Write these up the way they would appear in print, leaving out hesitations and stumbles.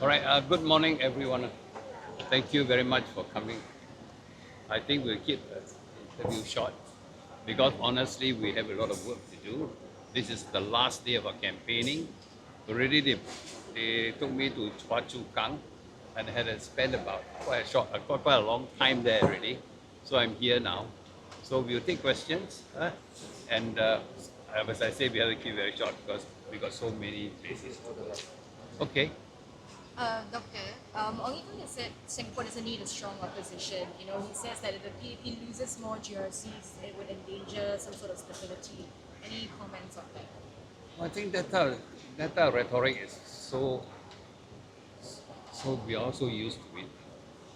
All right, good morning, everyone. Thank you very much for coming. I think we'll keep the interview short because honestly, we have a lot of work to do. This is the last day of our campaigning. Already, they took me to Chua Chu Kang and had to spend about quite a long time there already. So I'm here now. So we'll take questions, and as I say, we have to keep very short because we got so many places. Okay. Doctor, Ong Yi said Singapore doesn't need a strong opposition. He says that if the PAP loses more GRCs, it would endanger some sort of stability. Any comments on that? I think that rhetoric is so we are also used to it.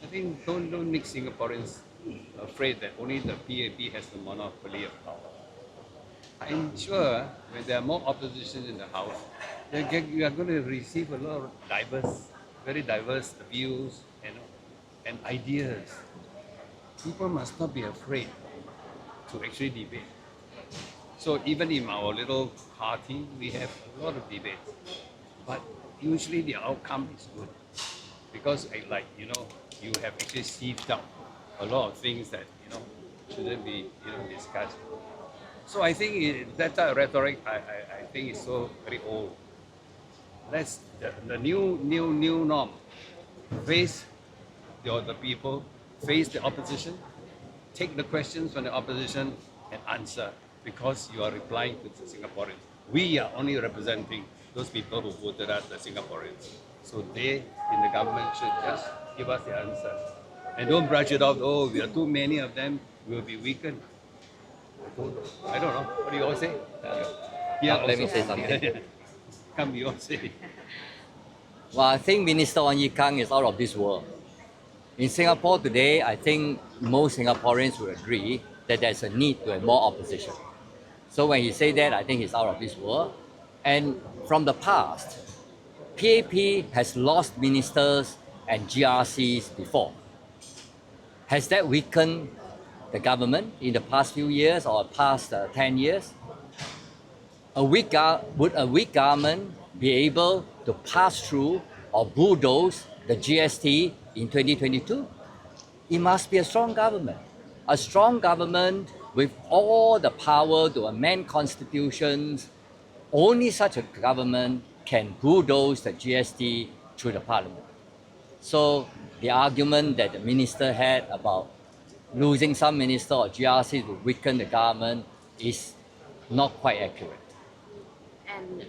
I think don't make Singaporeans afraid that only the PAP has the monopoly of power. I'm sure when there are more opposition in the House, you are going to receive a lot of very diverse views and ideas. People must not be afraid to actually debate. So even in our little party, we have a lot of debates, but usually the outcome is good because, you have actually sieved out a lot of things that shouldn't be discussed. So I think that rhetoric I think is so very old. That's the new norm. Face the people, face the opposition, take the questions from the opposition and answer because you are replying to the Singaporeans. We are only representing those people who voted us, the Singaporeans. So they in the government should just give us the answer. And don't brush it off, oh, we are too many of them, we will be weakened. I don't know. What do you all say? Let me say something. Come, you all say. Well, I think Minister Ong Yi Kang is out of this world. In Singapore today, I think most Singaporeans would agree that there's a need to have more opposition. So when he say that, I think he's out of this world. And from the past, PAP has lost ministers and GRCs before. Has that weakened the government in the past few years or past 10 years? Would a weak government be able to pass through or bulldoze the GST in 2022? It must be a strong government. A strong government with all the power to amend constitutions. Only such a government can bulldoze the GST through the parliament. So the argument that the minister had about losing some minister or GRC to weaken the government is not quite accurate. And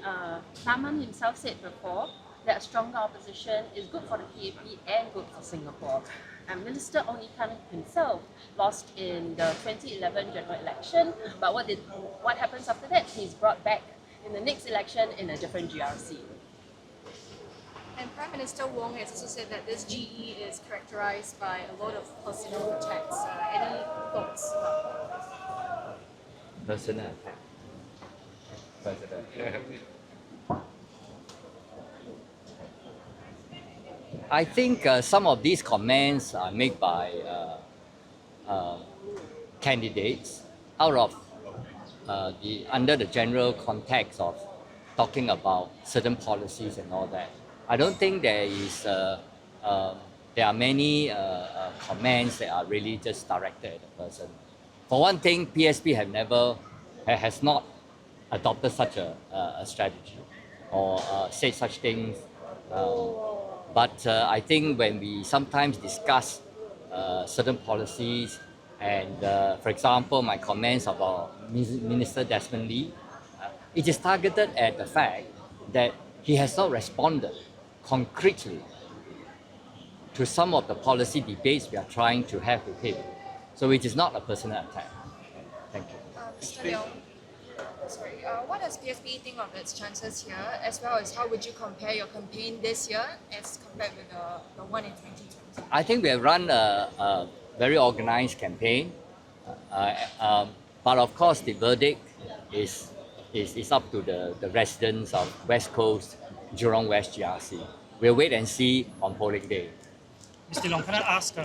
Simon himself said before that a stronger opposition is good for the PAP and good for Singapore. And Minister Ong Yi Kang himself lost in the 2011 general election, but what happens after that? He's brought back in the next election in a different GRC. And Prime Minister Wong has also said that this GE is characterized by a lot of personal attacks. Any thoughts? Personal attack. I think some of these comments are made by candidates out of under the general context of talking about certain policies and all that. I don't think there are many comments that are really just directed at the person. For one thing, PSP has not adopted such a strategy or said such things. But I think when we sometimes discuss certain policies and, for example, my comments about Minister Desmond Lee, it is targeted at the fact that he has not responded concretely to some of the policy debates we are trying to have with him. So it is not a personal attack. Thank you. Mr. Leong, what does PSP think of its chances here, as well as how would you compare your campaign this year as compared with the one in 2020? I think we have run a very organized campaign, but of course the verdict is up to the residents of West Coast, Jurong West GRC. We'll wait and see on polling day. Mr. Leong, can I ask,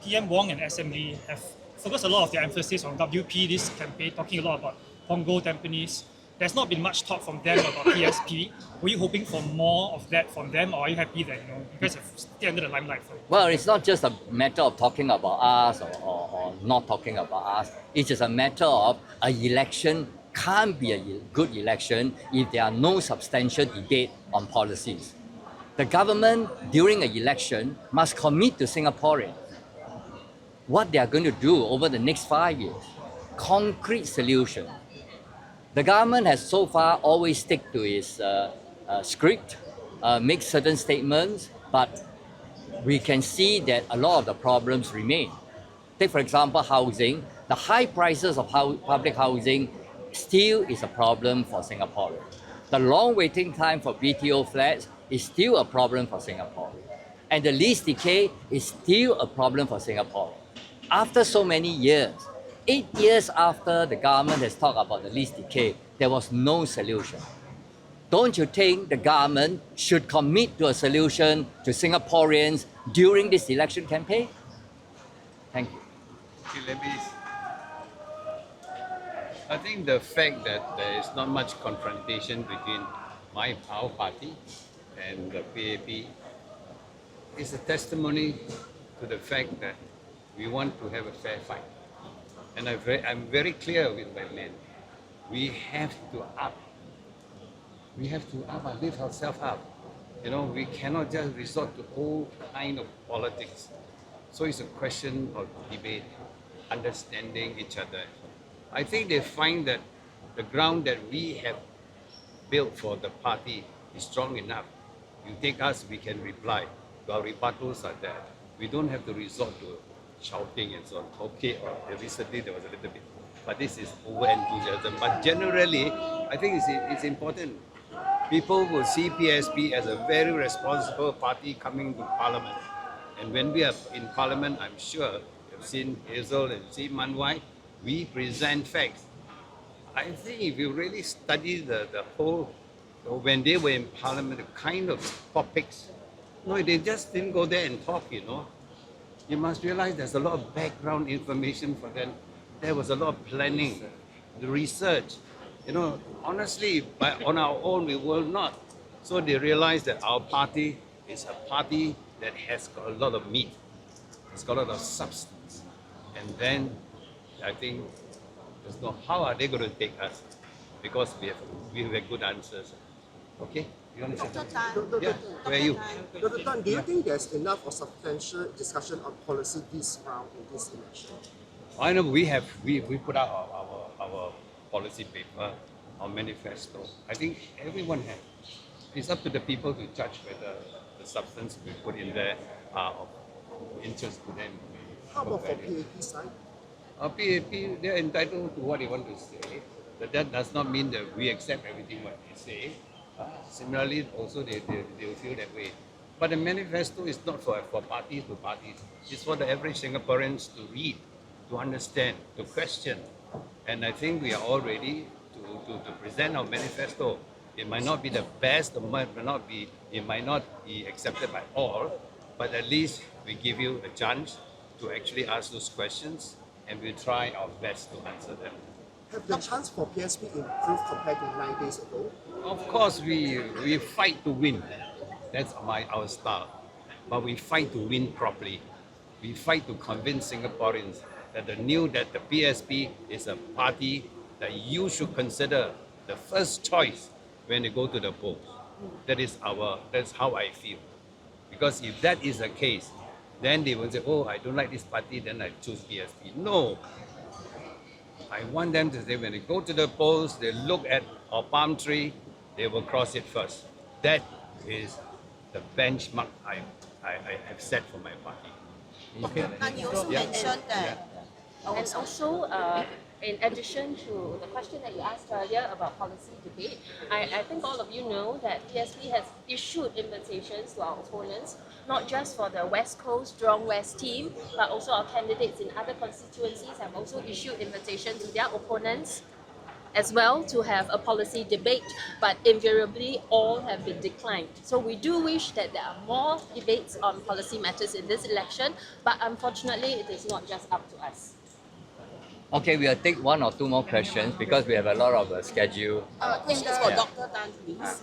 PM Wong and SME have focused a lot of their emphasis on WP this campaign, talking a lot about Punggol, Tampines, there's not been much talk from them about PSP. Were you hoping for more of that from them, or are you happy that you guys have stayed under the limelight for? Well, it's not just a matter of talking about us or not talking about us. It's just a matter of an election can't be a good election if there are no substantial debate on policies. The government during an election must commit to Singaporeans what they are going to do over the next 5 years. Concrete solution. The government has so far always stick to its script, make certain statements, but we can see that a lot of the problems remain. Take for example housing. The high prices of public housing still is a problem for Singapore. The long waiting time for BTO flats is still a problem for Singapore. And the lease decay is still a problem for Singapore. After so many years, 8 years after the government has talked about the lease decay, there was no solution. Don't you think the government should commit to a solution to Singaporeans during this election campaign? Thank you. I think the fact that there is not much confrontation between our party and the PAP is a testimony to the fact that we want to have a fair fight. And I'm very clear with my men. We have to up. We have to lift ourselves up. We cannot just resort to all kind of politics. So it's a question of debate, understanding each other. I think they find that the ground that we have built for the party is strong enough. You take us, we can reply. Our rebuttals are there. We don't have to resort to shouting and so on. Okay, recently there was a little bit, but this is over enthusiasm. But generally, I think it's important. People will see PSP as a very responsible party coming to Parliament. And when we are in Parliament, I'm sure you've seen Hazel and seen Mun Wai, we present facts. I think if you really study the whole, when they were in Parliament, the kind of topics, they just didn't go there and talk, You must realize there's a lot of background information for them. There was a lot of planning, the research. Honestly, on our own, we will not. So they realize that our party is a party that has got a lot of meat. It's got a lot of substance. And then I think how are they going to take us? Because we have good answers. Okay? You want to say Dr. something? Tan, Yeah. Where are you? Dr. Tan, do you think there's enough or substantial discussion on policy this round in this election? I know we put out our policy paper, our manifesto. I think everyone has. It's up to the people to judge whether the substance we put in there are of interest to them. How about for PAP side? PAP, they're entitled to what they want to say, but that does not mean that we accept everything what they say. Similarly, also they will feel that way. But the manifesto is not for parties to parties. It's for the average Singaporeans to read, to understand, to question. And I think we are all ready to present our manifesto. It might not be the best, it might not be accepted by all, but at least we give you a chance to actually ask those questions, and we try our best to answer them. Have the chance for PSP improved compared to 9 days ago? Of course, we fight to win. That's our style. But we fight to win properly. We fight to convince Singaporeans that the PSP is a party that you should consider the first choice when you go to the polls. That's how I feel. Because if that is the case, then they will say, I don't like this party, then I choose PSP. No. I want them to say when they go to the polls, they look at our palm tree, they will cross it first. That is the benchmark I have set for my party. Okay. And you also mentioned that. And also, in addition to the question that you asked earlier about policy debate, I think all of you know that PSP has issued invitations to our opponents, not just for the West Coast Jurong West team, but also our candidates in other constituencies have also issued invitations to their opponents as well to have a policy debate, but invariably all have been declined. So we do wish that there are more debates on policy matters in this election, but unfortunately it is not just up to us. Okay, we'll take one or two more questions because we have a lot of schedule. Questions for Yeah. Dr. Tan, please.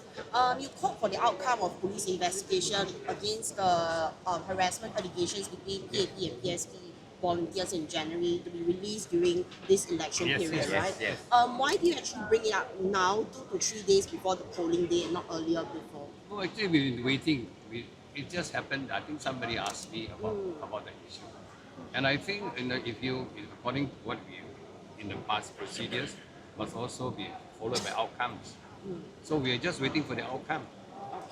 You called for the outcome of police investigation against the harassment allegations between PAP and PSP volunteers in January to be released during this election period, right? yes. Why do you actually bring it up now, 2 to 3 days before the polling day and not earlier before? No, actually, we've been waiting. It just happened. I think somebody asked me about the issue, and I think according to what we in the past procedures, must also be followed by outcomes. So we are just waiting for the outcome.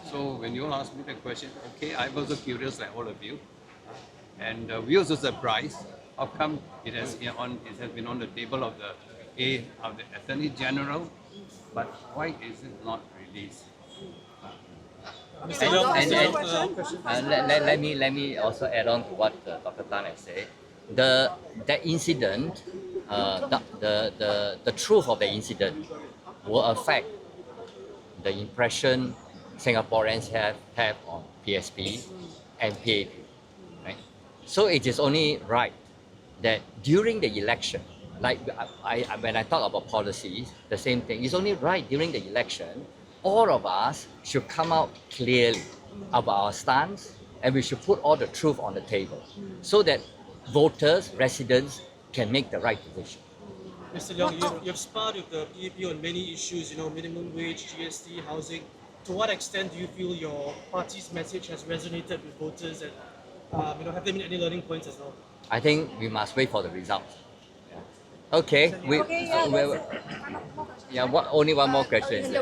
So when you all ask me the question, okay, I'm also curious like all of you, and we also surprised. How come it has been on the table of the Attorney General, but why is it not released? Let me also add on to what Dr. Tan has said. That incident, the truth of the incident will affect the impression Singaporeans have on PSP and PAP. Right? So it is only right that during the election, like when I talk about policies, the same thing. It's only right during the election, all of us should come out clearly about our stance, and we should put all the truth on the table, so that voters, residents can make the right decision. Mr. Leong, you've sparred with the PAP on many issues, minimum wage, GST, housing. To what extent do you feel your party's message has resonated with voters, and have there been any learning points as well? I think we must wait for the results. Yeah. Okay, only one more question.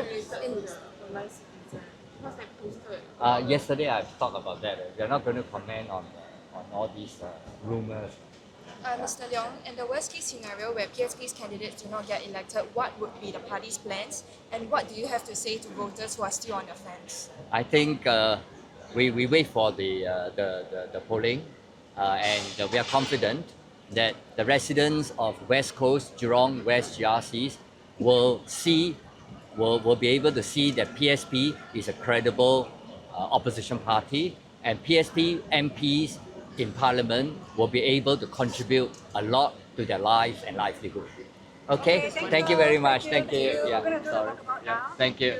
Yesterday I've talked about that. We are not going to comment on all these rumors. Mr. Leong, in the worst case scenario where PSP's candidates do not get elected, what would be the party's plans, and what do you have to say to voters who are still on the fence? I think we wait for the polling, and we are confident that the residents of West Coast, Jurong West GRCS will be able to see that PSP is a credible opposition party, and PSP MPs in Parliament will be able to contribute a lot to their lives and livelihood. Okay, thank you very much. Thank you. Yeah, sorry. Yeah, thank you.